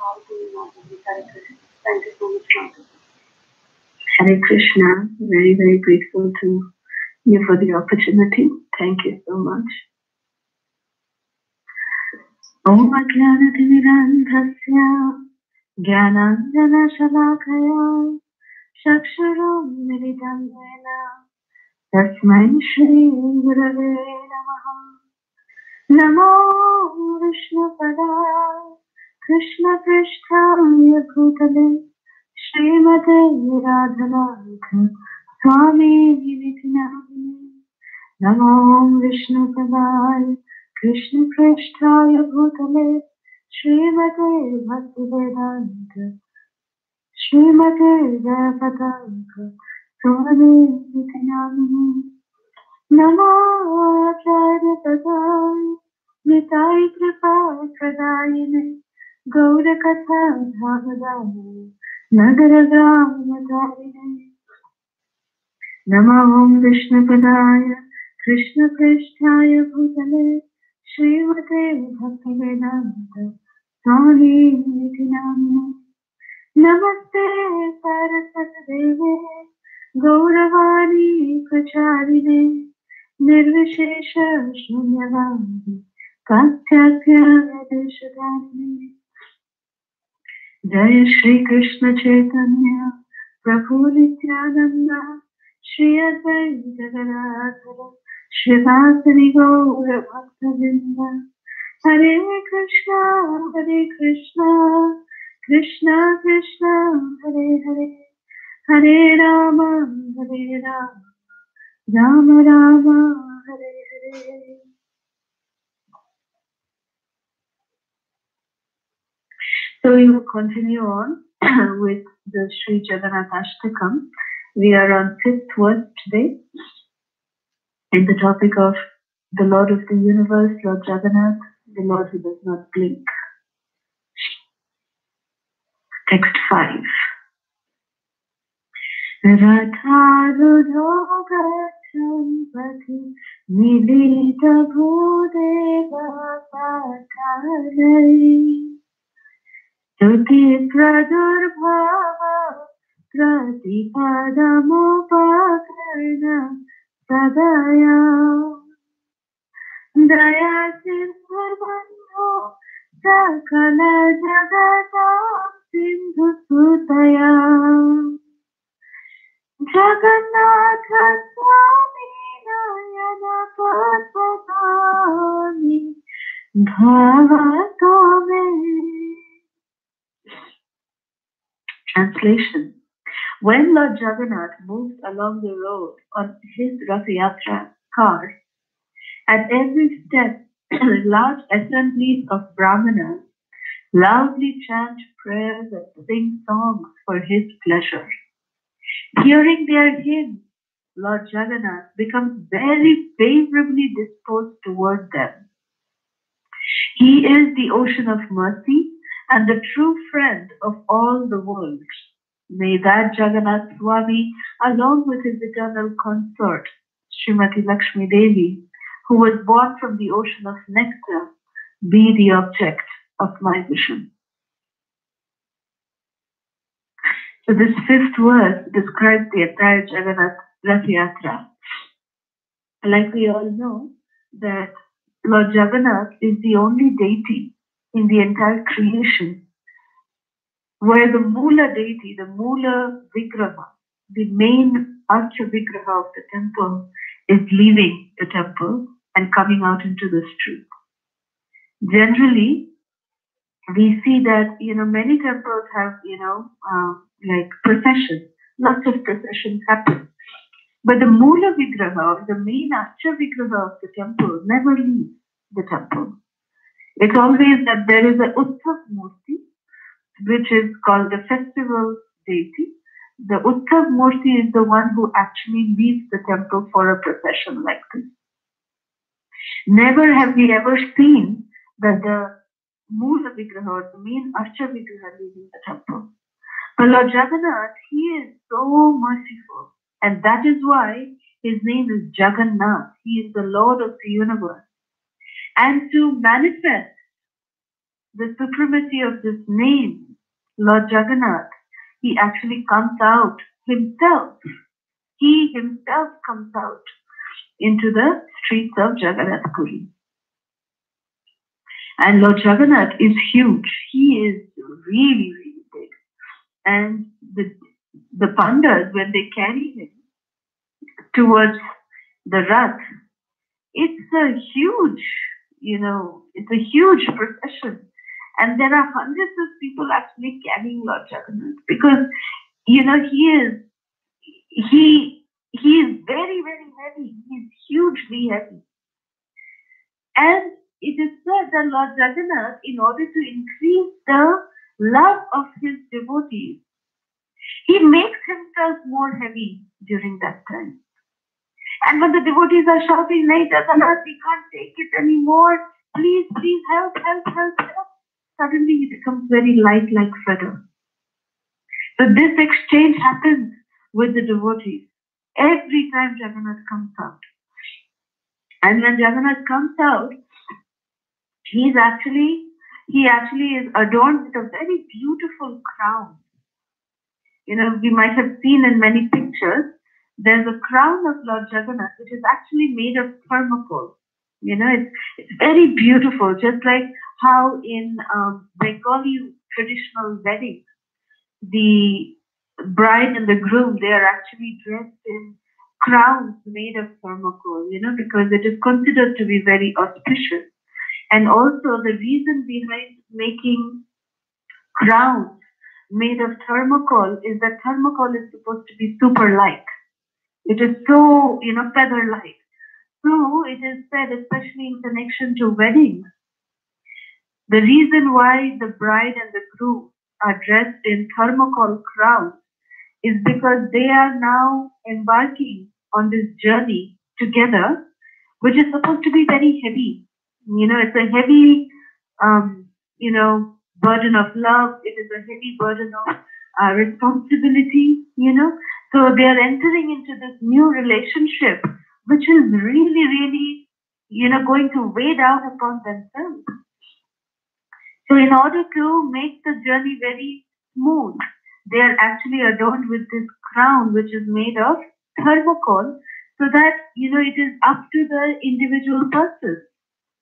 all to you, Mataji. Hare Krishna. Thank you so much, Mataji. Hare Krishna. Very, very grateful to you for the opportunity. Thank you so much. Om Ajnanatimirandhasya Jnananjana Shalakaya Chakshurum Militam Jena Tasmai Shri Gurave Namaha. Namo Vishnu Padaya Krishna Pristhaya Bhutale Srimate Radhanath Swami Nityanamane. Namo Vishnu Padaya Krishna Pristhaya Bhutale Srimate Bhaktivedanta Srimate Vadanka Swami Nityanamane. Namo Acharya Padaya Nitai Kripa Pradayane Gaura Katha Bhagadaya Nagaragrama Dharine. Namo Vishnu Padaya Krishna Pristhaya Bhutale Srimate Bhaktivedanta Swami Nityanamane. Namaste Saraswati Deve Gauravani Pracharine Nirvishesha Shunyavadi Katyatya Deshadarine. Jai Shri Krishna Chaitanya Prabhu Nityananda Shri Advaita Gadadhara Shivasani Gaura Bhaktavinda. Hare Krishna Krishna Krishna Hare Hare Hare Rama Rama Rama Hare Hare. So we will continue on with the Sri Jagannath Ashtakam. We are on 5th verse today, in the topic of the Lord of the Universe, Lord Jagannath, the Lord who does not blink. Text 5. Ratharudho gachanpati milita bhudeva patalai Tuti pradurbhava pratipadamopakarna sadaya Daya Sirvarbandho Sakala Jagata Sindhu Sutaya Jagannatha Swami Nayana Patpatani Bhavatome. Translation. When Lord Jagannath moves along the road on his Rath Yatra car, at every step, large assemblies of Brahmanas loudly chant prayers and sing songs for his pleasure. Hearing their hymns, Lord Jagannath becomes very favorably disposed toward them. He is the ocean of mercy and the true friend of all the world. May that Jagannath Swami, along with his eternal consort, Srimati Lakshmi Devi, who was born from the ocean of nectar, be the object of my vision. So this 5th verse describes the entire Jagannath Rath Yatra. Like we all know, that Lord Jagannath is the only deity in the entire creation where the Mula deity, the Mula Vigraha, the main Archa Vigraha of the temple, is leaving the temple and coming out into the street. Generally, we see that, many temples have, like processions, lots of processions happen. But the Mula Vigraha, the main Archa Vigraha of the temple, never leaves the temple. It's always that there is a Utthav Murti, which is called the festival deity. The Utthav Murti is the one who actually leads the temple for a procession like this. Never have we ever seen that the Mula Vigraha, or the main Archa Vigraha, leaving the temple. But Lord Jagannath, he is so merciful, and that is why his name is Jagannath. He is the Lord of the universe. And to manifest the supremacy of this name, Lord Jagannath, he actually comes out himself. He himself comes out into the streets of Jagannath Puri. And Lord Jagannath is huge. He is really, really big. And the pandas, when they carry him towards the Rath, it's a huge, it's a huge procession. And there are hundreds of people actually carrying Lord Jagannath because, he is very, very heavy. He's hugely heavy. And it is said that Lord Jagannath, in order to increase the love of his devotees, he makes himself more heavy during that time. And when the devotees are shouting, "Nahi Jagannath, we can't take it anymore. Please, please help, help, help, help." Suddenly he becomes very light like feather. So this exchange happens with the devotees every time Jagannath comes out. And when Jagannath comes out, he actually is adorned with a very beautiful crown. We might have seen in many pictures, there's a crown of Lord Jagannath which is actually made of thermocol. It's very beautiful, just like how in Bengali traditional weddings, the bride and the groom, they are actually dressed in crowns made of thermocol, because it is considered to be very auspicious. And also the reason behind making crowns made of thermocol is that thermocol is supposed to be super light. It is so, feather light. So it is said, especially in connection to weddings, the reason why the bride and the groom are dressed in thermocol crowns is because they are now embarking on this journey together, which is supposed to be very heavy. It's a heavy, burden of love. It is a heavy burden of responsibility, So they are entering into this new relationship, which is really, really, going to weigh down upon themselves. So in order to make the journey very smooth, they are actually adorned with this crown, which is made of thermocol, so that, it is up to the individual person,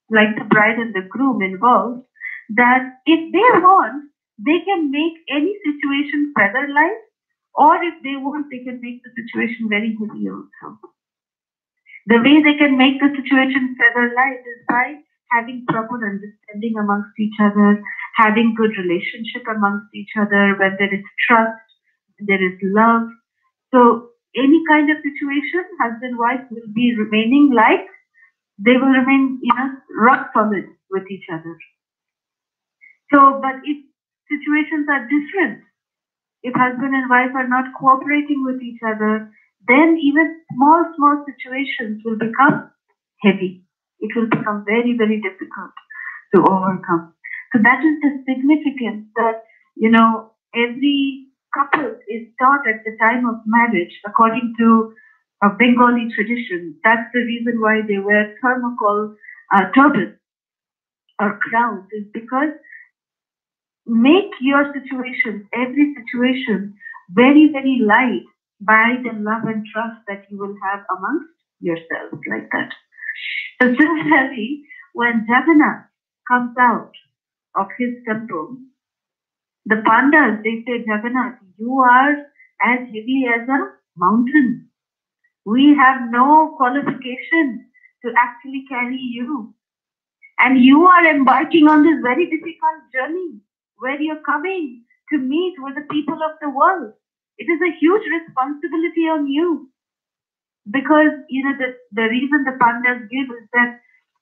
like the bride and the groom involved, that if they want, they can make any situation feather light, or if they want, they can make the situation very heavy also. The way they can make the situation feather light is by having proper understanding amongst each other, having good relationship amongst each other, when there is trust, there is love. So any kind of situation, husband and wife will be remaining like, they will remain, rock solid with each other. So, but if situations are different, if husband and wife are not cooperating with each other, then even small situations will become heavy. It will become very, very difficult to overcome. So that is the significance that, every couple is taught at the time of marriage according to a Bengali tradition. That's the reason why they wear thermocol turbans or crowns, is because make your situation, every situation, very, very light by the love and trust that you will have amongst yourselves, like that. So similarly, when Jagannath comes out of his temple, the pandas, they say, "Jagannath, you are as heavy as a mountain. We have no qualification to actually carry you. And you are embarking on this very difficult journey where you're coming to meet with the people of the world. It is a huge responsibility on you." Because, the reason the pandas give is that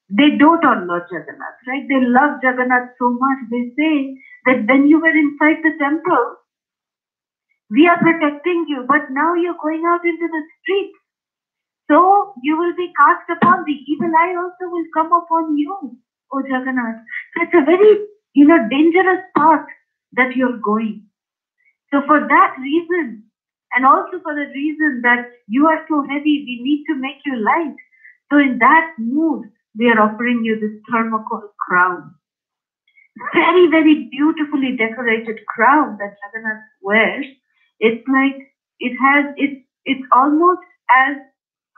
they dote on Lord Jagannath, right? They love Jagannath so much. They say that when you were inside the temple, we are protecting you, but now you're going out into the street. So you will be cast upon, the evil eye also will come upon you, O Jagannath. So it's a very, dangerous path that you're going. So for that reason, and also for the reason that you are so heavy, we need to make you light. So in that mood, we are offering you this thermocol crown. very, very beautifully decorated crown that Jagannath wears. It's like it's almost as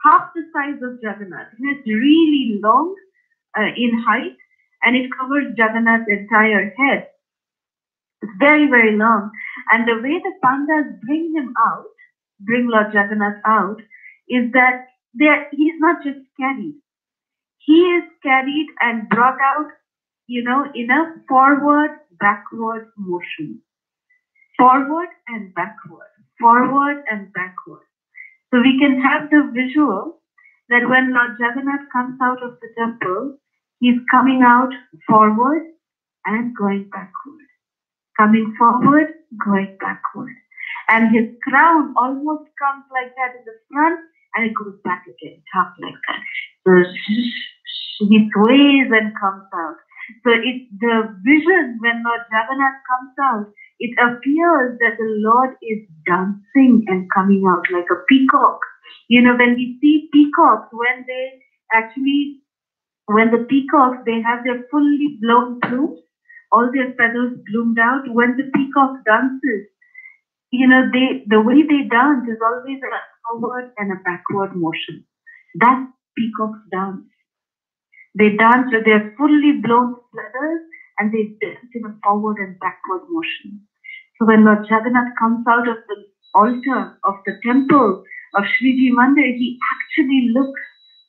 half the size of Jagannath. It's really long in height, and it covers Jagannath's entire head. It's very, very long. And the way the pandas bring Lord Jagannath out, is that he's not just carried. He is carried and brought out, in a forward, backward motion. Forward and backward. Forward and backward. So we can have the visual that when Lord Jagannath comes out of the temple, he's coming out forward and going backward. Coming forward, going backward. And his crown almost comes like that in the front, and it goes back again, top like that. So he sways and comes out. So it's the vision when Lord Jagannath comes out, it appears that the Lord is dancing and coming out like a peacock. When we see peacocks, when the peacocks, they have their fully blown plumes, all their feathers bloomed out. When the peacock dances, the way they dance is always a forward and a backward motion. That's peacock's dance. They dance with their fully blown feathers, and they dance in a forward and backward motion. So when Lord Jagannath comes out of the altar of the temple of Shriji Mandir, he actually looks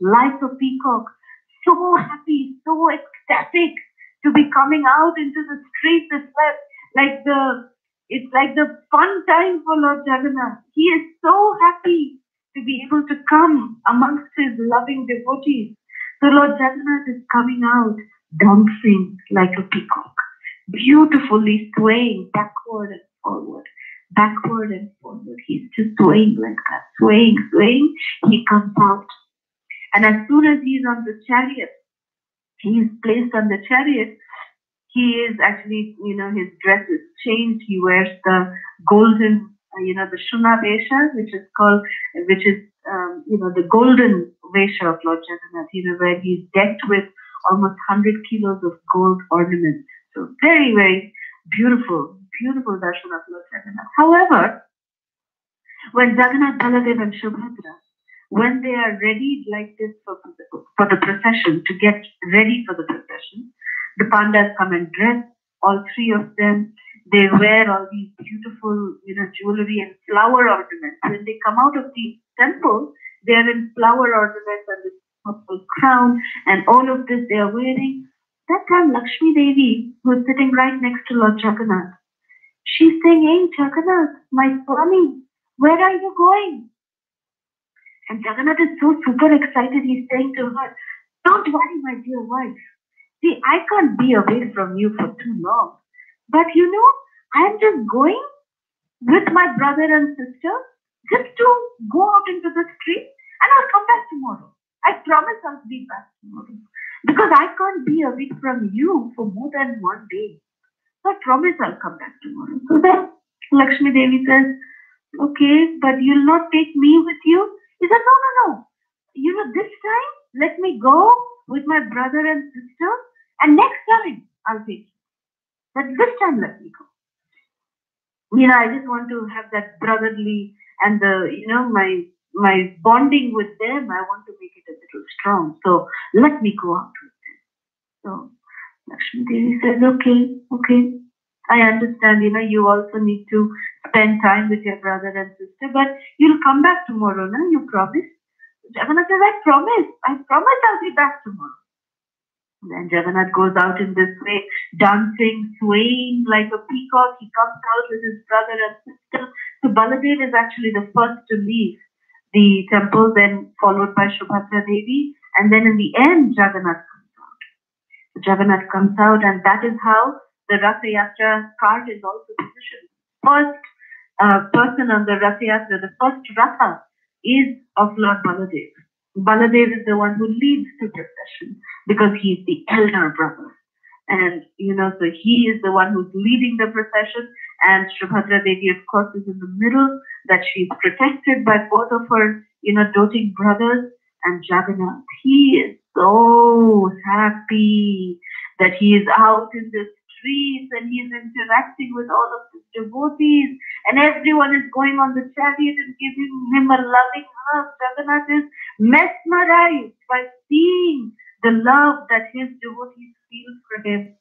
like a peacock, so happy, so ecstatic to be coming out into the streets. It's like the fun time for Lord Jagannath. He is so happy to be able to come amongst his loving devotees. So Lord Jagannath is coming out dancing like a peacock, beautifully swaying backward and forward, backward and forward. He's just swaying like that, swaying. He comes out. And as soon as he's on the chariot, he is placed on the chariot, he is actually, his dress is changed. He wears the golden, the Shuna Vesha, which is the golden Vesha of Lord Jagannath, where he's decked with almost 100 kilos of gold ornaments. So very, very beautiful darshan of Lord Jagannath. However, when Jagannath, Baladev and Subhadra, when they are ready like this for the procession, to get ready for the procession, the pandas come and dress, all three of them. They wear all these beautiful, jewelry and flower ornaments. When they come out of the temple, they are in flower ornaments and this purple crown, and all of this they are wearing. That time, Lakshmi Devi, who is sitting right next to Lord Jagannath, she's saying, "Hey, Jagannath, my Swami, where are you going?" And Jagannath is so super excited. He's saying to her, "Don't worry, my dear wife. See, I can't be away from you for too long. But I'm just going with my brother and sister just to go out into the street, and I'll come back tomorrow. I promise I'll be back tomorrow. Because I can't be away from you for more than one day. So I promise I'll come back tomorrow." So then Lakshmi Devi says, "Okay, but you'll not take me with you?" He said, No. This time, let me go with my brother and sister, and next time I'll take you. But this time, let me go. I just want to have that brotherly and my bonding with them. I want to make it a little strong. So let me go out with them. So Lakshmi Devi says, okay. I understand, you also need to spend time with your brother and sister, but you'll come back tomorrow, no? You promise? Jagannath says, I promise I'll be back tomorrow. Then Jagannath goes out in this way, dancing, swaying like a peacock. He comes out with his brother and sister. So Baladev is actually the first to leave the temple, then followed by Subhadra Devi, and then in the end, Jagannath comes out. So Jagannath comes out, and that is how the Ratha Yatra cart is also positioned. First person on the Ratha Yatra, the first Ratha, is of Lord Baladev. Baladev is the one who leads the procession because he is the elder brother. And, so he is the one who's leading the procession. And Subhadra Devi, of course, is in the middle, that she's protected by both of her, doting brothers. And Jagannath, he is so happy that he is out in the streets, and he's interacting with all of his devotees, and everyone is going on the chariot and giving him a loving hug. Jagannath is mesmerized by seeing the love that his devotees feel for him.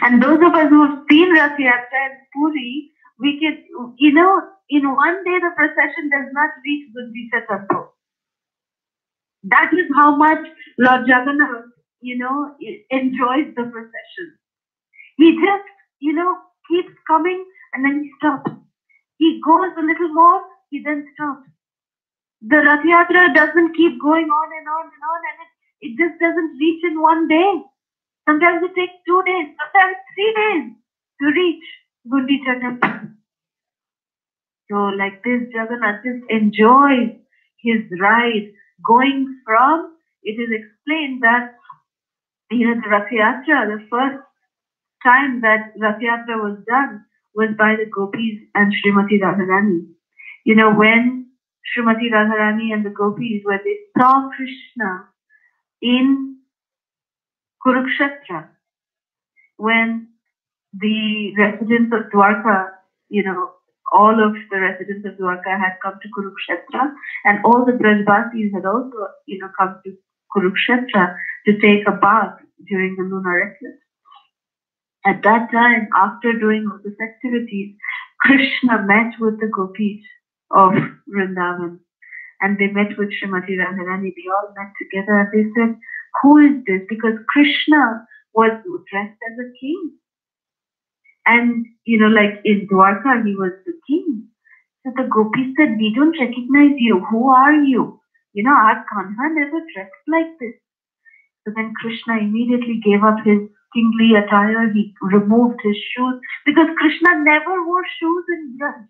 And those of us who have seen Rath Yatra in Puri, we can, in one day the procession does not reach Gundicha temple. That is how much Lord Jagannath, enjoys the procession. He just, keeps coming and then he stops. He goes a little more, he then stops. The Rath Yatra doesn't keep going on and on and on, and it just doesn't reach in one day. Sometimes it takes 2 days, sometimes 3 days to reach Gundicha temple. So like this, Jagannath just enjoys his ride, going from, it is explained that, the Rath Yatra, the first time that Rath Yatra was done was by the gopis and Srimati Radharani. When Srimati Radharani and the gopis, when they saw Krishna in Kurukshetra, when the residents of Dwarka, all of the residents of Dwarka had come to Kurukshetra, and all the Brajbasis had also, come to Kurukshetra to take a bath during the lunar eclipse. At that time, after doing all the festivities, Krishna met with the gopis of Vrindavan, and they met with Srimati Radharani. They all met together, and they said, "Who is this?" Because Krishna was dressed as a king. And, like in Dwarka, he was the king. So the gopis said, "We don't recognize you. Who are you? Our Kanha never dressed like this." So then Krishna immediately gave up his kingly attire. He removed his shoes, because Krishna never wore shoes in Braj.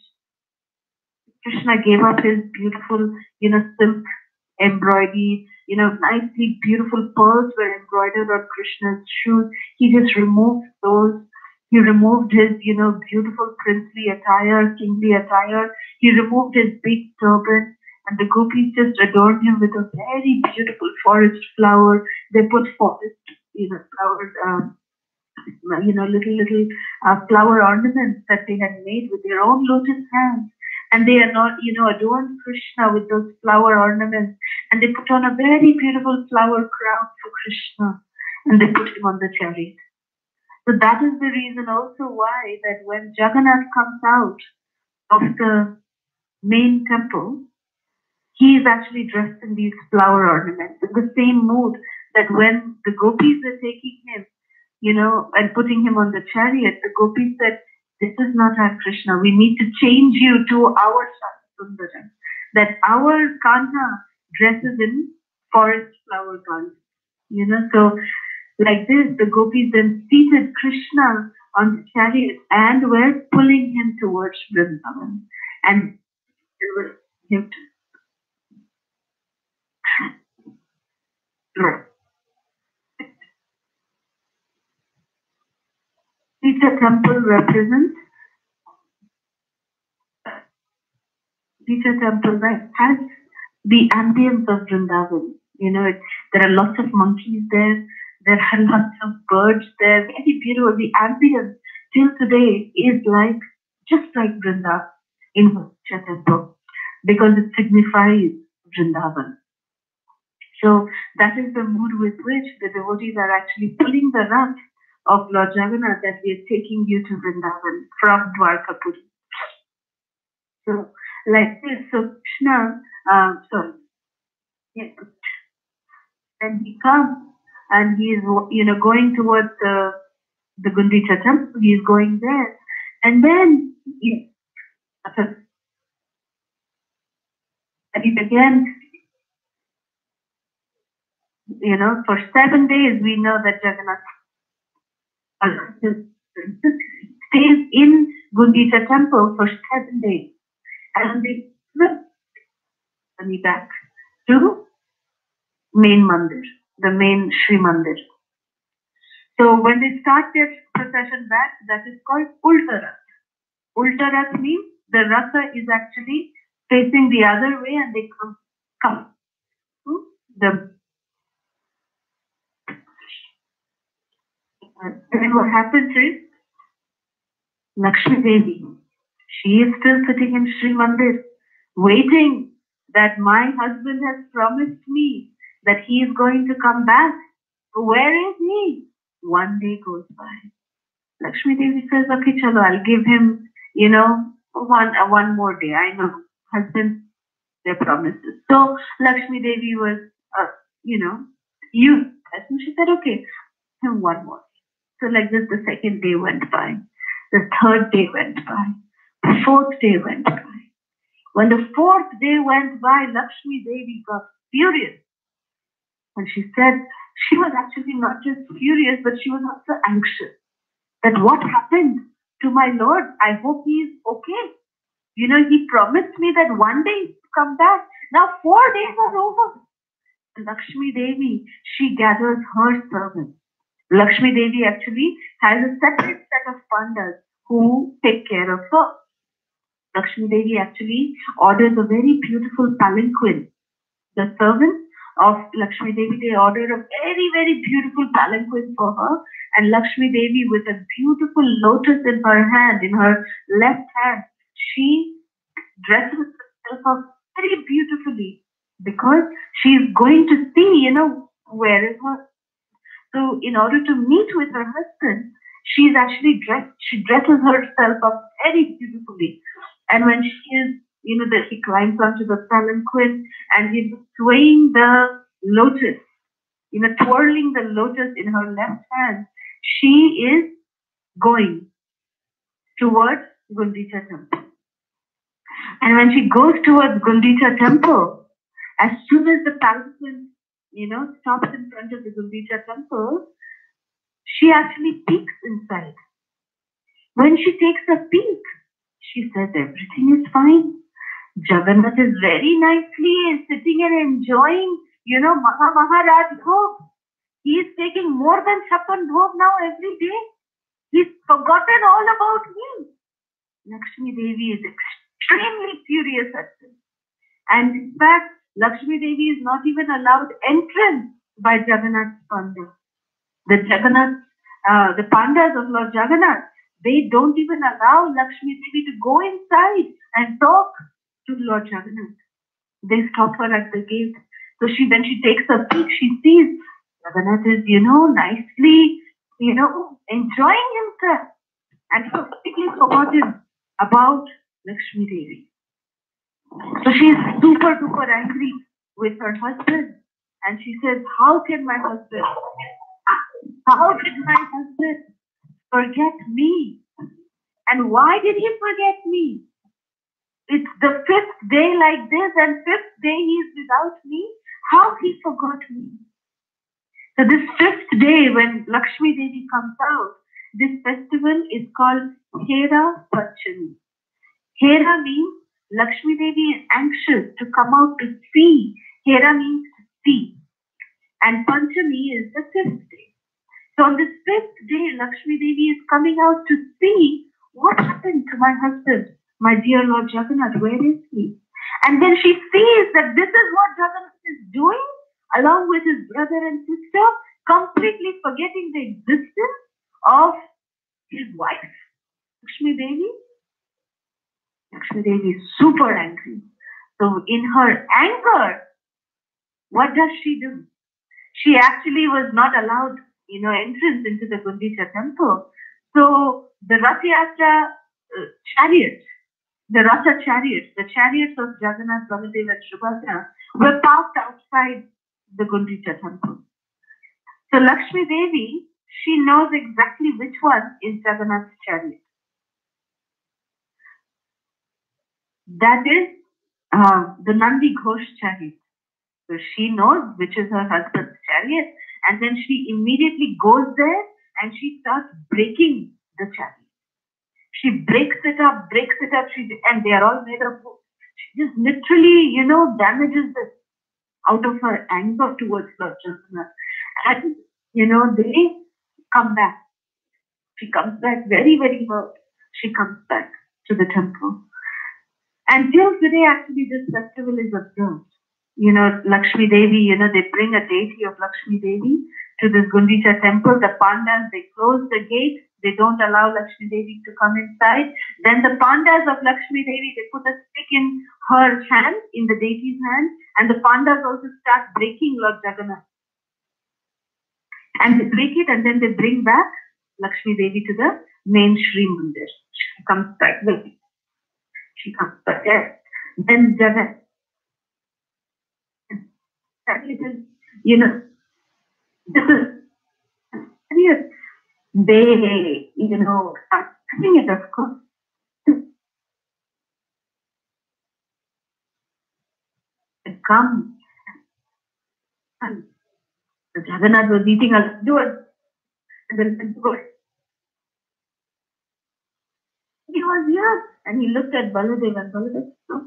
Krishna gave up his beautiful, silk embroidery, nicely beautiful pearls were embroidered on Krishna's shoes. He just removed those. He removed his, beautiful princely attire, kingly attire. He removed his big turban, and the gopis just adorned him with a very beautiful forest flower. They put forest, flowers, little flower ornaments that they had made with their own lotus hands. And they are not, adorned Krishna with those flower ornaments. And they put on a very beautiful flower crown for Krishna. And they put him on the chariot. So that is the reason also why that when Jagannath comes out of the main temple, he is actually dressed in these flower ornaments, in the same mood that when the gopis were taking him, and putting him on the chariot, the gopis said, "This is not our Krishna. We need to change you to our Sundaram." That our Kanha dresses in forest flower garments. So like this, the gopis then seated Krishna on the chariot and were pulling him towards Vrindavan. And they were him to Sita temple represents Sita temple, right, has the ambience of Vrindavan. There are lots of monkeys there. There are lots of birds there. Very beautiful. The ambience till today is just like Vrindavan in Sita temple, because it signifies Vrindavan. So that is the mood with which the devotees are actually pulling the rath of Lord Jagannath, that we are taking you to Vrindavan from Dwarkapuri. So like this, so Krishna, and he comes and he is, going towards the Gundicha temple. He is going there, and then and he began, for 7 days we know that Jagannath stays in Gundicha temple for 7 days, and they journey back to main mandir, the main Sri Mandir. So when they start their procession back, that is called Ulta Rath. Ulta Rath means the Ratha is actually facing the other way, and they come to the And then what happens is, Lakshmi Devi, she is still sitting in Sri Mandir, waiting that my husband has promised me that he is going to come back. Where is he? One day goes by. Lakshmi Devi says, okay, chalo, I'll give him, one more day. I know husband, their promises. So Lakshmi Devi was, you know, used. And she said, okay, him one more. So like this, the second day went by. The third day went by. The fourth day went by. When the fourth day went by, Lakshmi Devi got furious. And she said she was actually not just furious, but she was also anxious. That what happened to my Lord? I hope he is okay. He promised me that one day he'd come back. Now 4 days are over. Lakshmi Devi, she gathers her servants. Lakshmi Devi actually has a separate set of pandas who take care of her. Lakshmi Devi actually orders a very beautiful palanquin. The servants of Lakshmi Devi, they order a very, very beautiful palanquin for her. And Lakshmi Devi, with a beautiful lotus in her hand, in her left hand, she dresses herself up very beautifully because she is going to see, where is her. So in order to meet with her husband, she's actually she dresses herself up very beautifully. And when she is, that he climbs onto the palanquin and he's swaying the lotus, twirling the lotus in her left hand, she is going towards Gundicha temple. And when she goes towards Gundicha temple, as soon as the palanquin, stops in front of the Gundicha temple, she actually peeks inside. When she takes a peek, she says everything is fine. Jagannath is very nicely sitting and enjoying, Maharaj Bhog. He is taking more than Chapan Bhog now every day. He's forgotten all about me. Lakshmi Devi is extremely furious at this. And in fact, Lakshmi Devi is not even allowed entrance by Jagannath's Panda. The Pandas of Lord Jagannath, they don't even allow Lakshmi Devi to go inside and talk to Lord Jagannath. They stop her at the gate. So when she takes a peek, she sees Jagannath is, nicely, enjoying himself. And completely forgotten about Lakshmi Devi. So she is super, super angry with her husband. And she says, how did my husband forget me? And why did he forget me? It's the 5th day like this, and 5th day he is without me. How he forgot me? So this 5th day, when Lakshmi Devi comes out, this festival is called Hera Panchami. Hera means Lakshmi Devi is anxious to come out to see. Hera means to see. And Panchami is the 5th day. So on this 5th day, Lakshmi Devi is coming out to see what happened to my husband, my dear Lord Jagannath. Where is he? And then she sees that this is what Jagannath is doing along with his brother and sister, completely forgetting the existence of his wife, Lakshmi Devi. Lakshmi Devi is super angry. So in her anger, what does she do? She actually was not allowed, entrance into the Gundicha temple. So the Rath Yatra chariots, the Ratha chariots, the chariots of Jagannath, Baladev and Subhadra were parked outside the Gundicha temple. So Lakshmi Devi, she knows exactly which one is Jagannath's chariot. That is the Nandi Ghosh chariot. So she knows which is her husband's chariot, and then she immediately goes there and she starts breaking the chariot. She breaks it up, and they are all made of wood. She just literally, damages it out of her anger towards Lord Jagannath. And, they come back. She comes back very, very hurt. She comes back to the temple. And till today, actually, this festival is observed. Lakshmi Devi, they bring a deity of Lakshmi Devi to this Gundicha temple. The Pandas, they close the gate. They don't allow Lakshmi Devi to come inside. Then the Pandas of Lakshmi Devi, they put a stick in her hand, in the deity's hand, and the Pandas also start breaking Lord Jagannath. And they break it, and then they bring back Lakshmi Devi to the main Sri Mandir. She comes back. She comes back there. Then Jagannath, you know, this is serious. They, you know, are cutting it, of course. It comes. And Jagannath was eating a laddu, and then he was here, and he looked at Baladev, and Baladev said,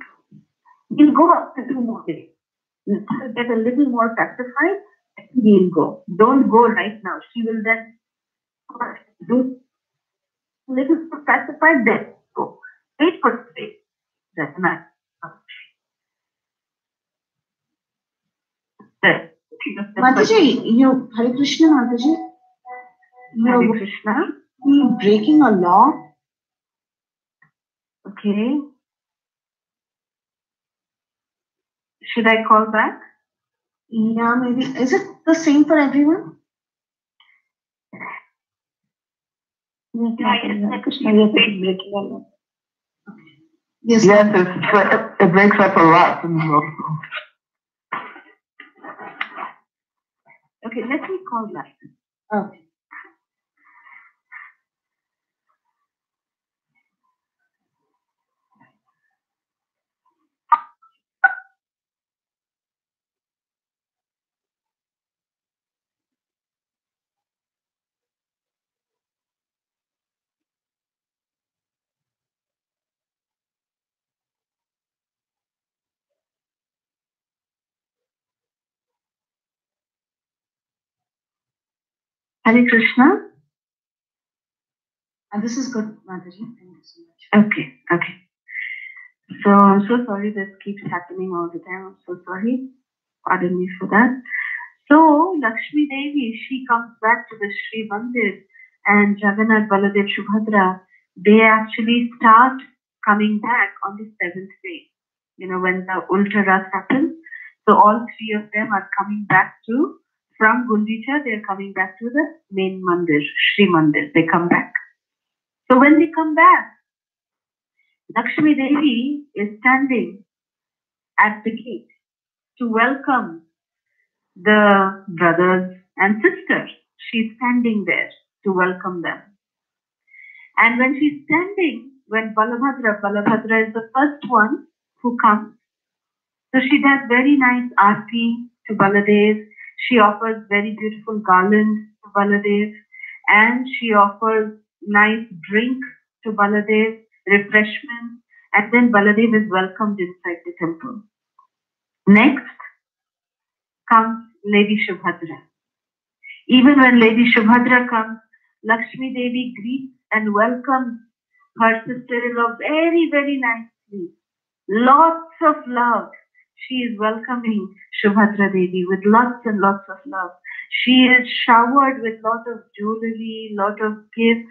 "We'll go after 2 more days. We'll get a little more sacrifice, and we'll go. Don't go right now. She will then do a little more sacrifice, then go. Wait for space." Jagannath. Mataji, you, Hare Krishna, Mataji. Hare Krishna. You're breaking a law. Okay. Should I call back? Yeah, maybe. Is it the same for everyone? Yes, breaking a law. Yes, it breaks up a lot. Okay, let me call back. Okay. Hare Krishna. And this is good, Mataji. Thank you so much. Okay, okay. So I'm so sorry this keeps happening all the time. I'm so sorry. Pardon me for that. So Lakshmi Devi, she comes back to the Sri Mandir, and Jagannath, Baladev, Subhadra, they actually start coming back on the 7th day. You know, when the Ulta Rath happens. So all 3 of them are coming back from Gundicha, they're coming back to the main Mandir, Sri Mandir. They come back. So when they come back, Lakshmi Devi is standing at the gate to welcome the brothers and sisters. She's standing there to welcome them. And when she's standing, when Balabhadra is the first one who comes. So she does very nice aarti to Baladev. She offers very beautiful garlands to Baladev. And she offers nice drink to Baladev, refreshments. And then Baladev is welcomed inside the temple. Next comes Lady Subhadra. Even when Lady Subhadra comes, Lakshmi Devi greets and welcomes her sister-in-law very, very nicely. Lots of love. She is welcoming Subhadra Devi with lots and lots of love. She is showered with lot of jewelry, lot of gifts,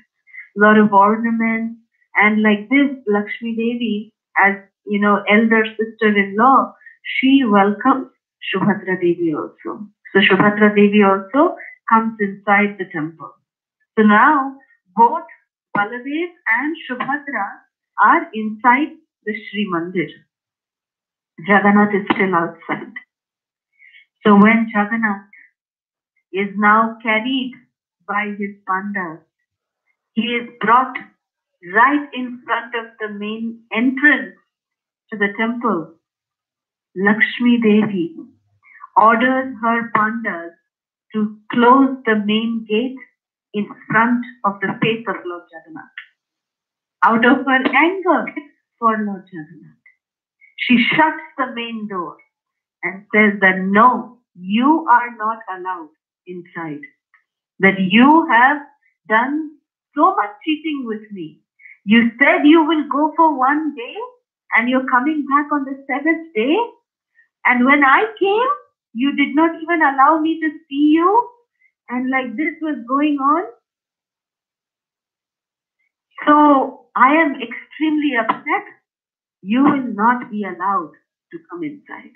lot of ornaments. And like this, Lakshmi Devi, as you know, elder sister-in-law, she welcomes Subhadra Devi also. So Subhadra Devi also comes inside the temple. So now both Baladev and Subhadra are inside the Sri Mandir. Jagannath is still outside. So when Jagannath is now carried by his pandas, he is brought right in front of the main entrance to the temple. Lakshmi Devi orders her pandas to close the main gate in front of the face of Lord Jagannath. Out of her anger for Lord Jagannath, she shuts the main door and says that no, you are not allowed inside. That you have done so much cheating with me. You said you will go for 1 day and you're coming back on the 7th day. And when I came, you did not even allow me to see you. And like this was going on. So I am extremely upset. You will not be allowed to come inside.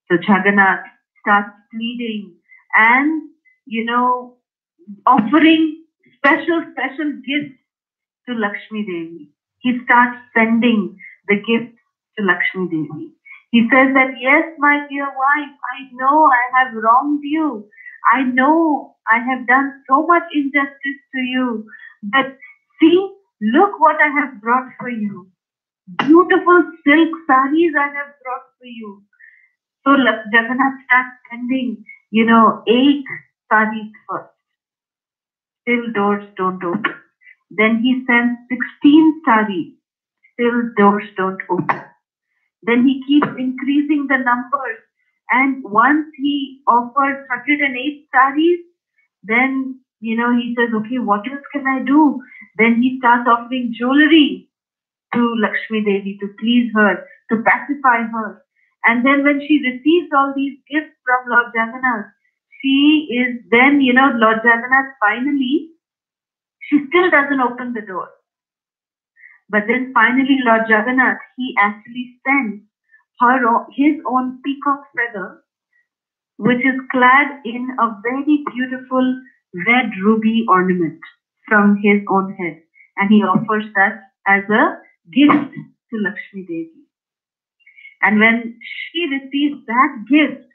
So Jagannath starts pleading and, offering special gifts to Lakshmi Devi. He starts sending the gifts to Lakshmi Devi. He says that, yes, my dear wife, I know I have wronged you. I know I have done so much injustice to you. But see, look what I have brought for you. Beautiful silk saris I have brought for you. So Jagannath starts sending, 8 saris first. Still doors don't open. Then he sends 16 saris. Still doors don't open. Then he keeps increasing the numbers. And once he offers 108 saris, then, he says, okay, what else can I do? Then he starts offering jewelry to Lakshmi Devi to please her, to pacify her. And then when she receives all these gifts from Lord Jagannath, she is then, Lord Jagannath finally, she still doesn't open the door. But then finally Lord Jagannath, he actually sends his own peacock feather, which is clad in a very beautiful red ruby ornament from his own head. And he offers that as a gift to Lakshmi Devi. And when she receives that gift,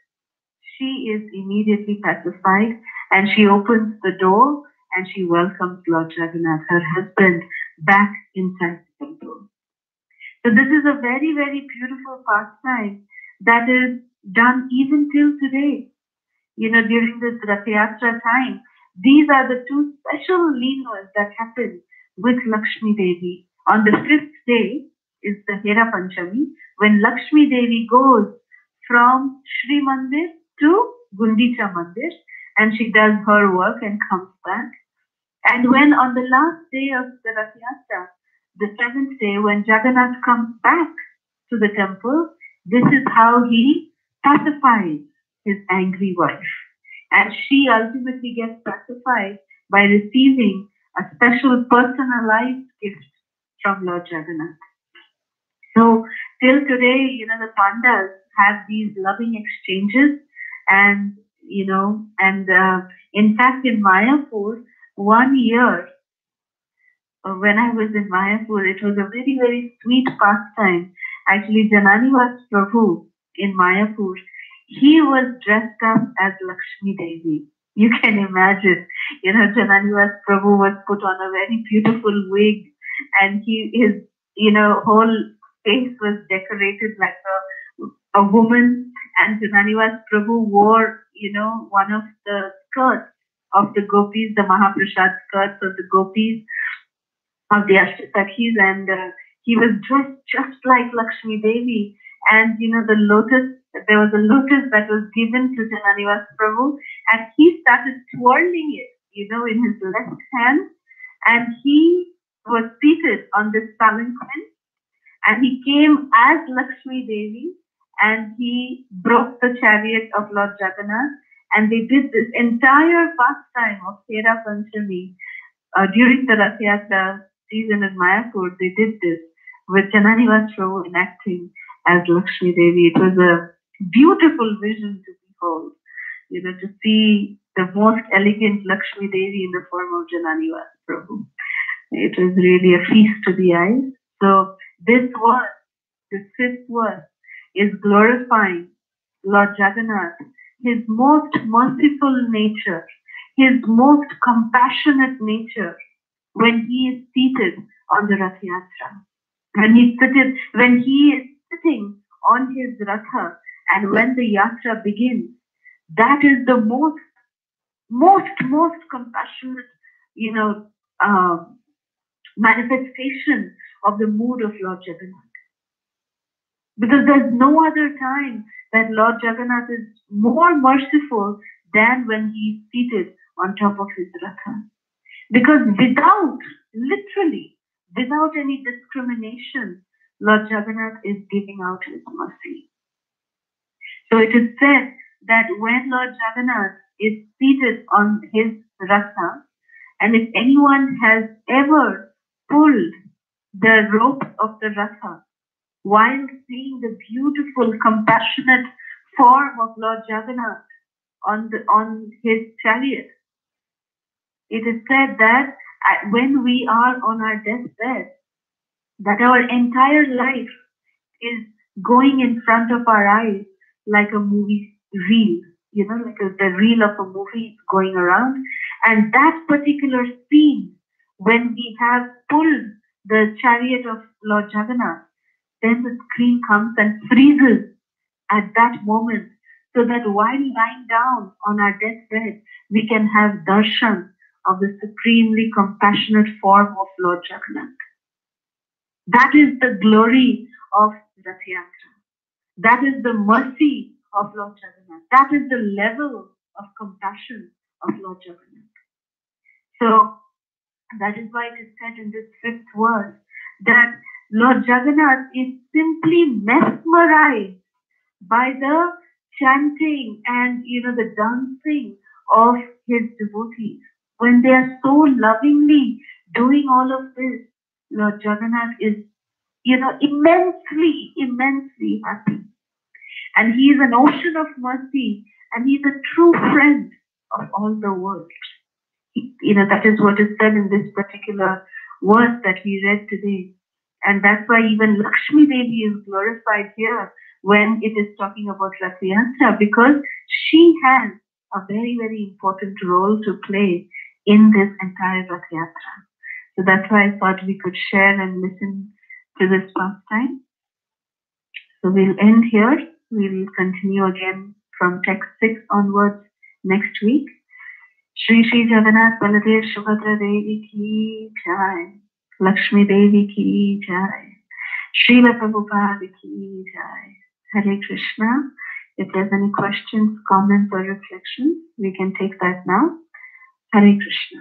she is immediately pacified and she opens the door and she welcomes Lord Jagannath, her husband, back inside the temple. So this is a very, very beautiful pastime that is done even till today. During this Rath Yatra time, these are the two special leelas that happen with Lakshmi Devi. On the 5th day is the Hera Panchami, when Lakshmi Devi goes from Shri Mandir to Gundicha Mandir, and she does her work and comes back. And when on the last day of the Rath Yatra, the 7th day, when Jagannath comes back to the temple, this is how he pacifies his angry wife. And she ultimately gets pacified by receiving a special personalized gift from Lord Jagannath. So till today, the Pandas have these loving exchanges, and in fact in Mayapur, 1 year when I was in Mayapur, it was a very, very sweet pastime. Actually, Jananiwas Prabhu in Mayapur, he was dressed up as Lakshmi Devi. You can imagine, Jananiwas Prabhu was put on a very beautiful wig, and his whole face was decorated like a woman, and Jananiwas Prabhu wore, one of the skirts of the gopis, the Mahaprasad skirts of the gopis, of the ashtakis, and he was dressed just like Lakshmi Devi. And there was a lotus that was given to Jananiwas Prabhu, and he started twirling it, in his left hand, and he was seated on this palanquin, and he came as Lakshmi Devi, and he broke the chariot of Lord Jagannath, and they did this entire pastime of Hera Panchami during the Rath Yatra season in Mayapur. They did this with Jananiwas Prabhu enacting as Lakshmi Devi. It was a beautiful vision to behold, to see the most elegant Lakshmi Devi in the form of Jananiwas Prabhu. It was really a feast to the eyes. So this 5th verse, is glorifying Lord Jagannath, his most merciful nature, his most compassionate nature, when he is seated on the Rath Yatra. When he is sitting on his Ratha, and when the Yatra begins, that is the most compassionate, manifestation of the mood of Lord Jagannath. Because there's no other time that Lord Jagannath is more merciful than when he is seated on top of his Ratha. Because without any discrimination, Lord Jagannath is giving out his mercy. So it is said that when Lord Jagannath is seated on his ratha, and if anyone has ever pulled the ropes of the ratha while seeing the beautiful, compassionate form of Lord Jagannath on his chariot, it is said that when we are on our deathbed, that our entire life is going in front of our eyes like a movie reel, like the reel of a movie going around. And that particular scene, when we have pulled the chariot of Lord Jagannath, then the screen comes and freezes at that moment, so that while lying down on our deathbed, we can have darshan of the supremely compassionate form of Lord Jagannath. That is the glory of Rath Yatra. That is the mercy of Lord Jagannath. That is the level of compassion of Lord Jagannath. So that is why it is said in this 5th verse that Lord Jagannath is simply mesmerized by the chanting and the dancing of his devotees. When they are so lovingly doing all of this, Lord Jagannath is immensely, immensely happy. And he is an ocean of mercy, and he is a true friend of all the world. That is what is said in this particular verse that we read today. And that's why even Lakshmi Devi is glorified here when it is talking about Rath Yatra, because she has a very, very important role to play in this entire Rath Yatra. So that's why I thought we could share and listen to this pastime. So we'll end here. We'll continue again from text 6 onwards next week. Shri Shri Jagannath Baladev Subhadra Devi ki jai. Lakshmi Devi ki jai. Srila Prabhupada ki jai. Hare Krishna. If there's any questions, comments, or reflections, we can take that now. Hare Krishna.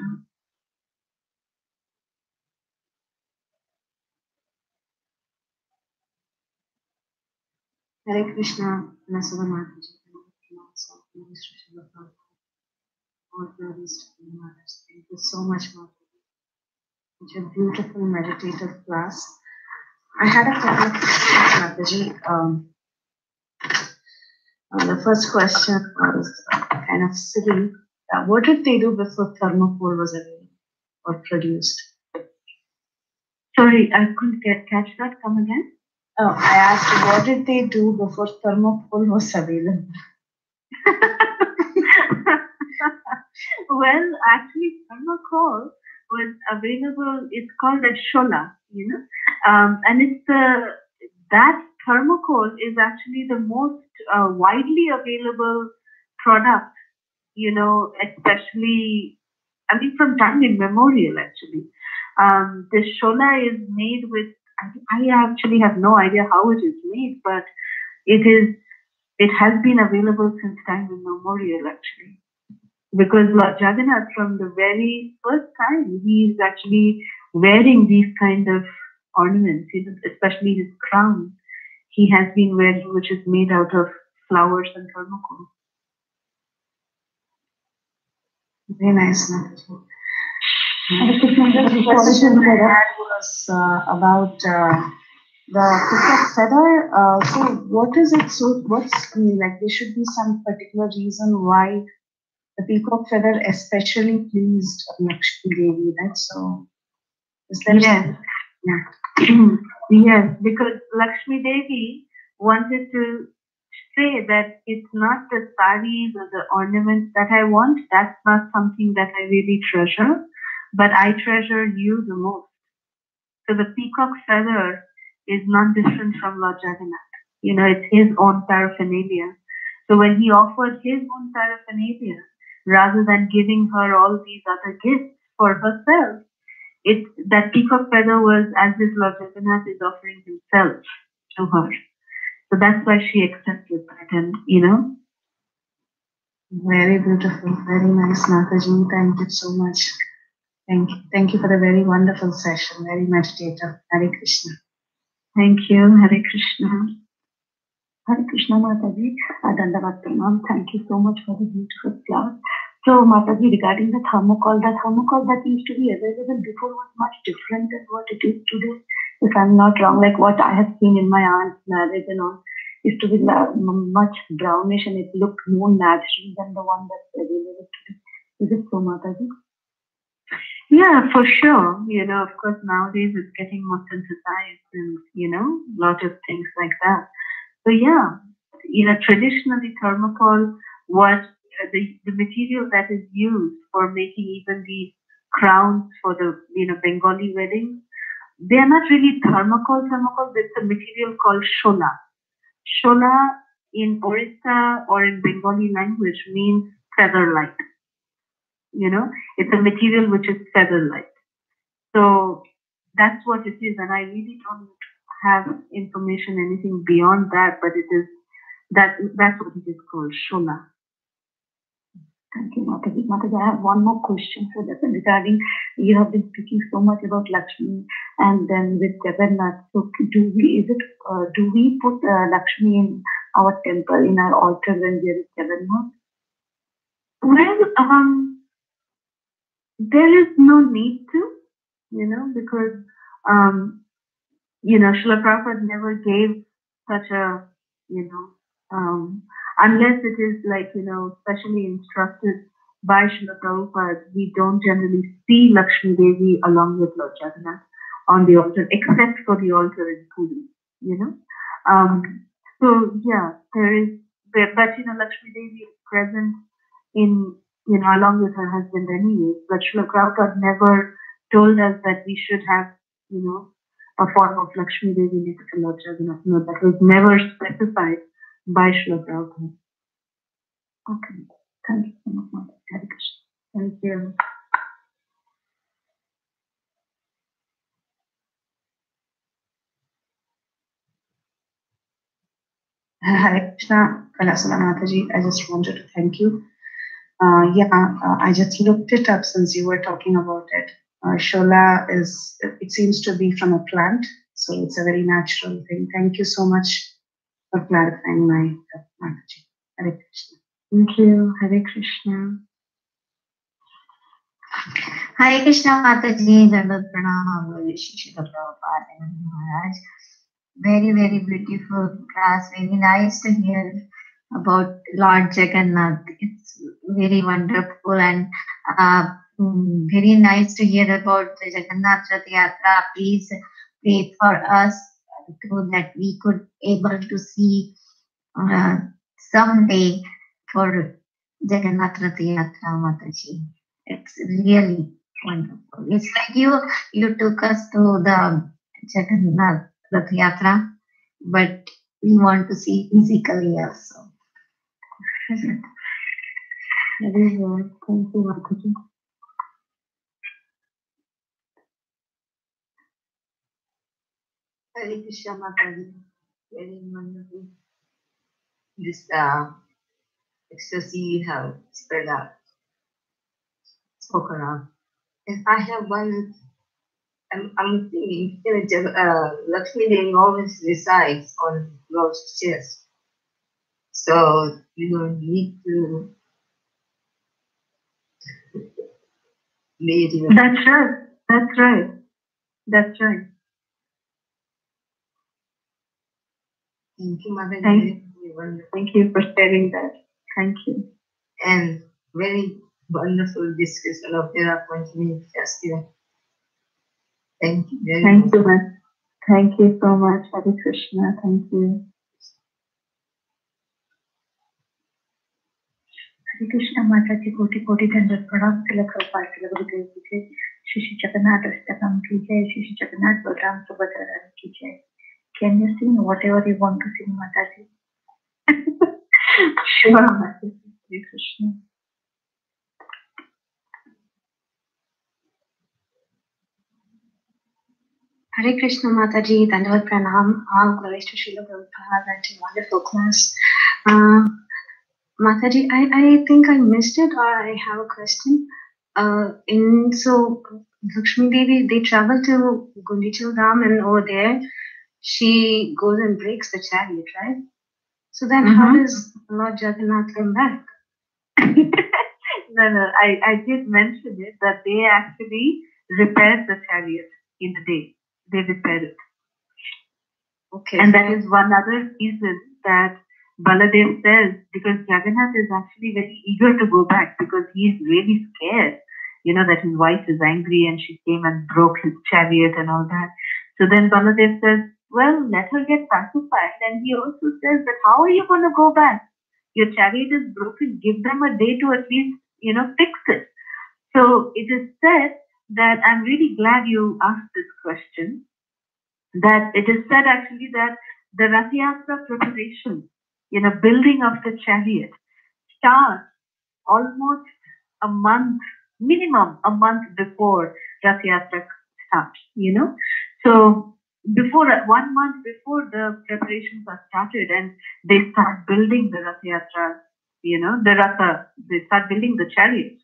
Hare Krishna, Nasavamataji. Thank you so much, Mataji. Such a beautiful meditative class. I had a couple of questions, Mataji. The first question was kind of silly. What did they do before thermocol was available or produced? Sorry, I couldn't catch that. Come again? Oh, I asked, what did they do before thermocol was available? Well, actually, thermocol was available. It's called a shola, and it's that thermocol is actually the most widely available product, especially, from time immemorial, actually. This shola is made with, I actually have no idea how it is made, but it has been available since time immemorial, actually. Because Lord Jagannath, from the very first time, he is actually wearing these kind of ornaments, especially his crown. He has been wearing, which is made out of flowers and thermocol. Very nice, Mataji. The question I had was about the peacock feather. So what is it? So there should be some particular reason why the peacock feather especially pleased Lakshmi Devi, right? So is there Yes, because Lakshmi Devi wanted to say that it's not the saris or the ornaments that I want. That's not something that I really treasure, but I treasure you the most. So the peacock feather is not different from Lord Jagannath. It's his own paraphernalia. So when he offered his own paraphernalia, rather than giving her all these other gifts for herself, that peacock feather was as if Lord Jagannath is offering himself to her. So that's why she accepted that, and Very beautiful, very nice, Mataji. Thank you so much. Thank you for the very wonderful session, very meditative. Hare Krishna. Thank you. Hare Krishna. Hare Krishna Mataji, Dandavat Pranam. Thank you so much for the beautiful class. So Mataji, regarding the thermocol that used to be available before was much different than what it is today. If I'm not wrong, like what I have seen in my aunt's marriage and all, used to be much brownish and it looked more natural than the one that's available today. Is it so, Mataji? Yeah, for sure. Of course, nowadays it's getting more synthesized and, lot of things like that. So yeah, traditionally thermocol was the material that is used for making even the crowns for the, Bengali weddings. They are not really thermocol. It's a material called shola. Shola in Orissa or in Bengali language means feather light. It's a material which is feather light. So that's what it is, and I really don't have information anything beyond that, but it is that's what it is called, shola. Thank you, Mataji. Mataji, I have one more question. So that's regarding, you have been speaking so much about Lakshmi and then with Jagannath. So do we put Lakshmi in our temple, in our altar when there is Jagannath? Well, there is no need to, because Srila Prabhupada never gave such a, unless it is like, specially instructed by Srila Prabhupada, we don't generally see Lakshmi Devi along with Lord Jagannath on the altar, except for the altar in Puri, So yeah, there is, but Lakshmi Devi is present in, along with her husband anyway. But Srila Prabhupada never told us that we should have, a form of Lakshmi Devi next to Lord Jagannath. No, that was never specified by Srila Prabhupada. Okay. Thank you so much, Hare Krishna. Thank you. Hare Krishna, Kalusudha Mataji. I just wanted to thank you. I just looked it up since you were talking about it. Shola it seems to be from a plant, so it's a very natural thing. Thank you so much for clarifying my Mataji. Hare Krishna. Thank you. Hare Krishna. Hare Krishna Mataji, Dandavat Pranam, Srila Prabhupada and Maharaj. Very, very beautiful class. Very nice to hear about Lord Jagannath. It's very wonderful and very nice to hear about the Jagannath Rath Yatra. Please pray for us so that we could able to see someday for Jagannath Rath Yatra, Mataji. It's really wonderful. It's like you took us to the Jagannath Rath Yatra, but we want to see physically also. Very well. Thank you, Mataji. Hare Krishna Mataji. Very wonderful. This ecstasy you have spread out, spoken around. And I have one. I'm thinking, Lakshmi Devi always resides on Lord's chest. So you don't need to lay it. That's right. That's right. That's right. Thank you, Mother. Thank you for sharing that. Thank you. And very wonderful discussion of their appointment festival. Thank you very much. Thank you. Thank you so much, Hare Krishna. Thank you. Hare Krishna Mataji, Koti Koti Dandavat Pranam, Tilak Prabhupada Tilak Gurudev ki jai, Shri Jagannath ashtakam ki jai, Shri Jagannath Balram Subhadra ki jai. Can you sing whatever you want to sing, Mataji? Sure, Mataji. Hare Krishna. Hare Krishna Mataji, Dandavat Pranam, all glories to Srila Prabhupada and to wonderful class. Mataji, I think I missed it, or I have a question. So Lakshmi Devi, they travel to Gundichal Dham, and over there she goes and breaks the chariot, right? So then how does Lord Jagannath come back? No, I did mention it that they actually repaired the chariot in the day. They repaired it. Okay. And that is one other reason that Baladev says, because Jagannath is actually very eager to go back because he is really scared, that his wife is angry and she came and broke his chariot and all that. So then Baladev says, well, let her get pacified. And he also says that how are you going to go back? Your chariot is broken. Give them a day to at least, fix it. So it is said that I'm really glad you asked this question. That it is said actually that the Rath Yatra preparation, building of the chariot starts almost a month, minimum a month before Rath Yatra starts, So before 1 month before the preparations are started and they start building the Rath Yatra, they start building the chariots.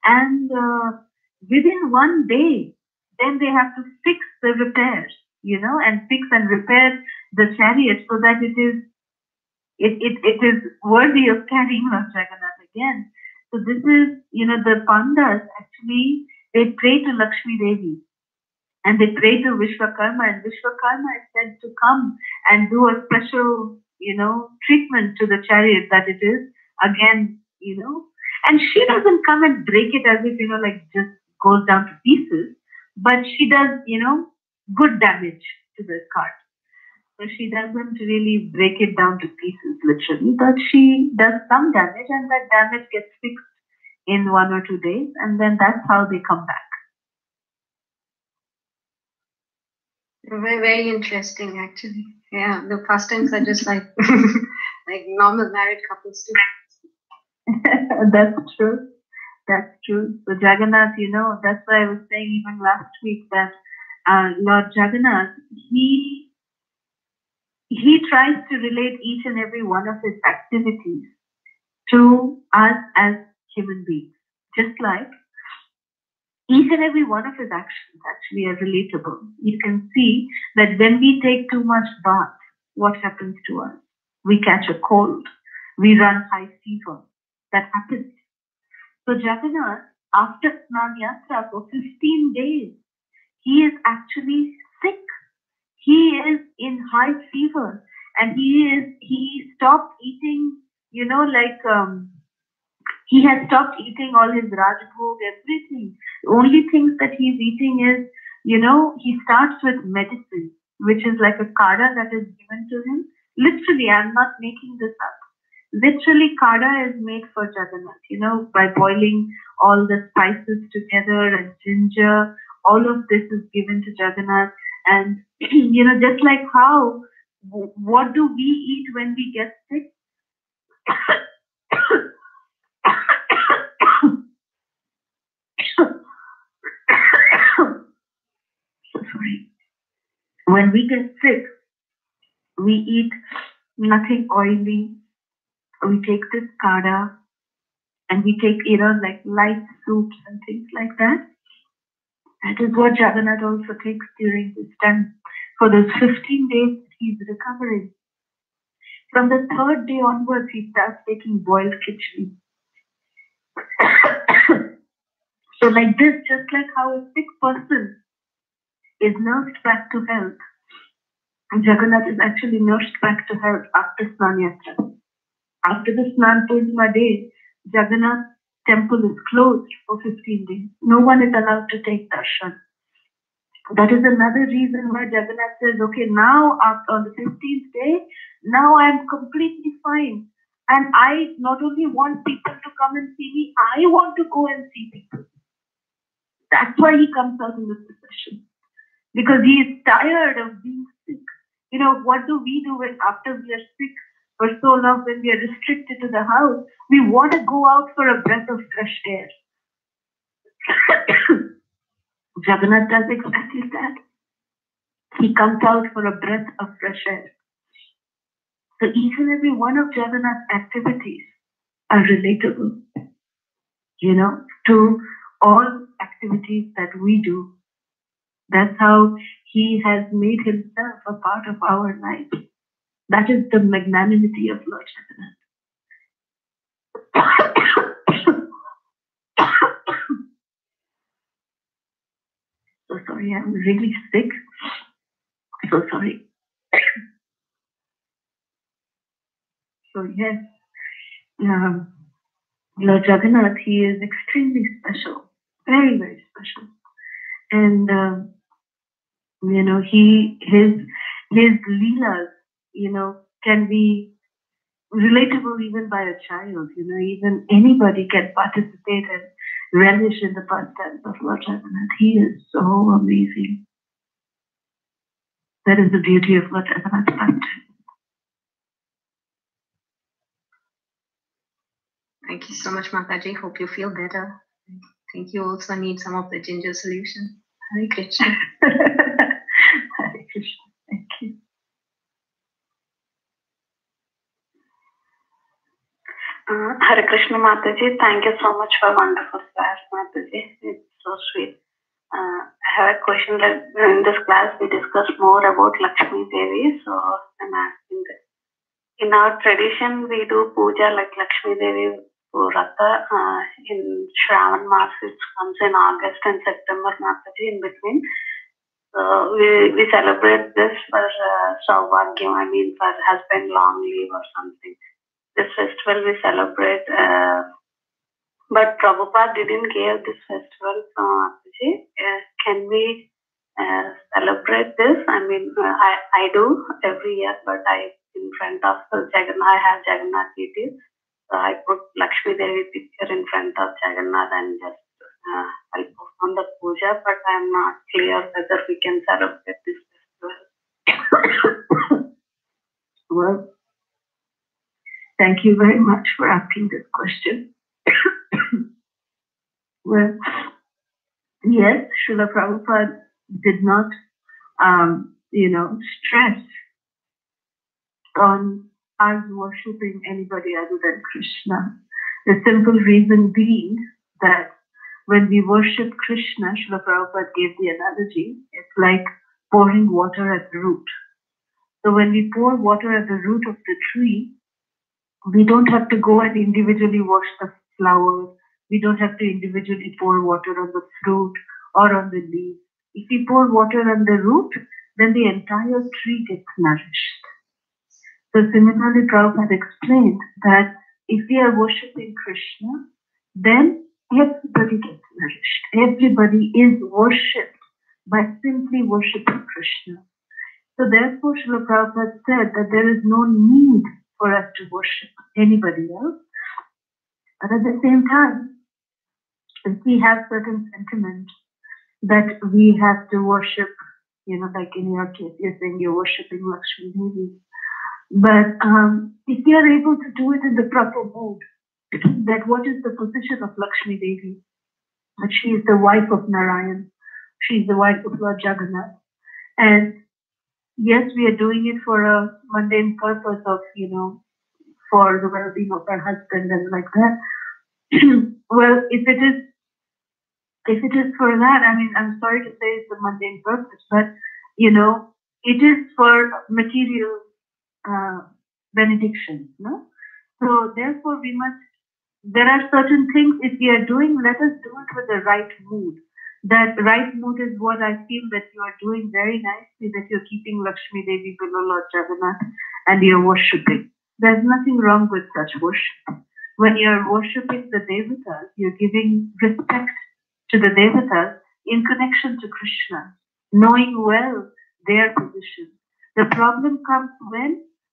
And within 1 day, then they have to fix the repairs, and fix and repair the chariot so that it is worthy of carrying Lord Jagannath again. So this is, the Pandas actually, they pray to Lakshmi Devi and they pray to Vishwakarma, and Vishwakarma is said to come and do a special, treatment to the chariot that it is again, and she doesn't come and break it as if, like just goes down to pieces, but she does, good damage to the cart. So she doesn't really break it down to pieces, literally, but she does some damage, and that damage gets fixed in 1 or 2 days, and then that's how they come back. Very, very interesting, actually. Yeah, the pastimes are just like like normal married couples do. That's true. That's true. So Jagannath, that's why I was saying even last week that Lord Jagannath, he tries to relate each and every one of his activities to us as human beings. Just like each and every one of his actions actually are relatable. You can see that when we take too much bath, what happens to us? We catch a cold. We run high fever. That happens. So Jagannath, after Snan Yatra for 15 days, he is actually sick. He is in high fever, and he stopped eating, he has stopped eating all his Rajbhog, everything. The only things that he's eating is, he starts with medicine, which is like a kada that is given to him. Literally, I'm not making this up. Literally, kada is made for Jagannath, by boiling all the spices together and ginger. All of this is given to Jagannath. And, just like how, what do we eat when we get sick? Sorry. When we get sick, we eat nothing oily. We take this kada and we take, like light soups and things like that. That is what Jagannath also takes during this time. For those 15 days, he's recovering. From the 3rd day onwards, he starts taking boiled khichdi. So like this, just like how a sick person is nursed back to health, Jagannath is actually nursed back to health after Snan Yatra. After the Snan Purnima day, Jagannath temple is closed for 15 days. No one is allowed to take darshan. That is another reason why Jagannath says, okay, now on the 15th day, now I am completely fine. And I not only want people to come and see me, I want to go and see people. That's why he comes out in this procession. Because he is tired of being sick. What do we do when after we are sick for so long, when we are restricted to the house? We want to go out for a breath of fresh air. Jagannath does exactly that. He comes out for a breath of fresh air. So each and every one of Jagannath's activities are relatable, to all activities that we do. That's how he has made himself a part of our life. That is the magnanimity of Lord Jagannath. So sorry, I'm really sick. So sorry. So yes, Lord Jagannath, he is extremely special, very, very special. And his leelas, can be relatable even by a child. Even anybody can participate and relish in the pastimes of Lord Jagannath. He is so amazing. That is the beauty of Lord Jagannath's pastime. Thank you so much, Mataji. Hope you feel better. I think you also need some of the ginger solution. Hare Krishna. Hare Krishna. Thank you. Hare Krishna, Mataji. Thank you so much for wonderful class, Mataji. It's so sweet. I have a question that in this class we discuss more about Lakshmi Devi. So I'm asking this. In our tradition, we do puja like Lakshmi Devi Purata in Shravan Maas, which comes in August and September, Mataji, in between. So we celebrate this for Saubhagyam, for husband long leave or something. This festival we celebrate, but Prabhupada didn't give this festival. So, Mataji, can we celebrate this? I do every year, but in front of Jagannath, I have Jagannath deities. So I put Lakshmi Devi picture in front of Jagannath and just I'll perform the puja, but I'm not clear whether we can celebrate this festival. Well, thank you very much for asking this question. Well, yes, Srila Prabhupada did not, stress on us worshipping anybody other than Krishna. The simple reason being that when we worship Krishna, Srila Prabhupada gave the analogy, it's like pouring water at the root. So when we pour water at the root of the tree, we don't have to go and individually wash the flowers. We don't have to individually pour water on the fruit or on the leaves. If we pour water on the root, then the entire tree gets nourished. So similarly, Prabhupada explained that if we are worshipping Krishna, then everybody gets nourished. Everybody is worshipped by simply worshipping Krishna. So therefore, Srila Prabhupada said that there is no need for us to worship anybody else. But at the same time, if we have certain sentiments that we have to worship, like in your case, you're saying you're worshipping Lakshmi Devi. But if you are able to do it in the proper mode, that what is the position of Lakshmi Devi? That she is the wife of Narayan. She is the wife of Lord Jagannath. And yes, we are doing it for a mundane purpose of, for the well-being of our husband and like that. Well, if it is for that, I'm sorry to say it's a mundane purpose, but, it is for material benediction, no? So therefore there are certain things, if we are doing, let us do it with the right mood. That right mood is what I feel that you are doing very nicely, that you're keeping Lakshmi Devi below Lord Jagannath and you're worshipping. There's nothing wrong with such worship. When you're worshipping the Devatas, you're giving respect to the Devatas in connection to Krishna, knowing well their position. The problem comes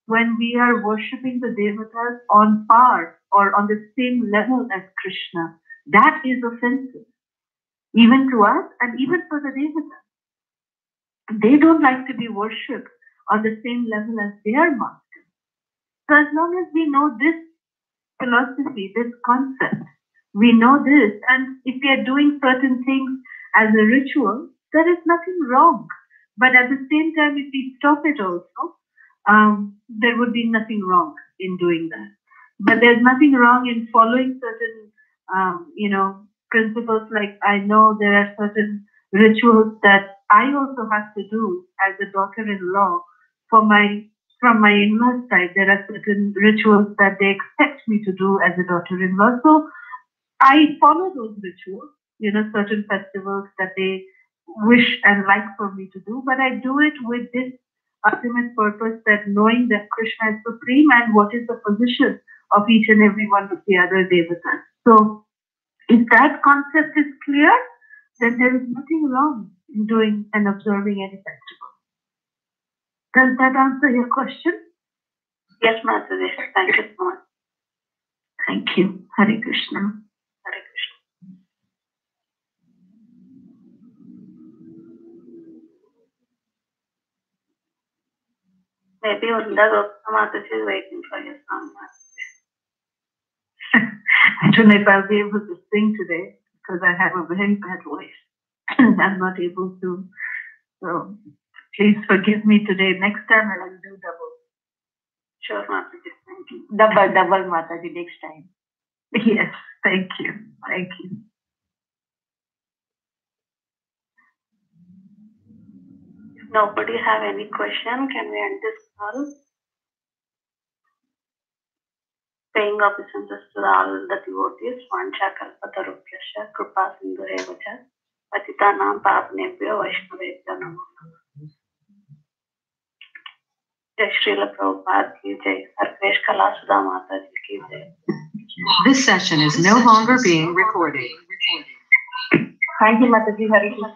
when we are worshipping the Devatas on par or on the same level as Krishna. That is offensive, even to us and even for the Devatas. They don't like to be worshipped on the same level as their master. So as long as we know this philosophy, this concept, we know this, and if we are doing certain things as a ritual, there is nothing wrong. But at the same time, if we stop it also, there would be nothing wrong in doing that. But there's nothing wrong in following certain, principles. Like I know there are certain rituals that I also have to do as a daughter-in-law for my from my in-laws side, there are certain rituals that they expect me to do as a daughter-in-law. So I follow those rituals, certain festivals that they wish and like for me to do, but I do it with this ultimate purpose that knowing that Krishna is supreme and what is the position of each and every one of the other devatas. So if that concept is clear, then there is nothing wrong in doing and observing any festival. Does that answer your question? Yes, Mataji. Thank you so much. Thank you. Hare Krishna. Hare Krishna. Maybe Unda Mataji is waiting for your song. I don't know if I'll be able to sing today because I have a very bad voice. I'm not able to. So please forgive me today. Next time I'll do double. Sure, Mataji. Thank you. Double Mataji next time. Yes, thank you. Thank you. If nobody have any question, can we end this call? Paying obeisances to all the devotees. Vancha kalpatarubhyasya kripa sindhu evacha patitanam pavanebhyo vaishnavebhyo namo. Jai Srila Prabhupada ki jai. H.g Kalusudha Mataji ki jai. This session is no longer being recorded. Thank you, Mataji. Hare Krishna.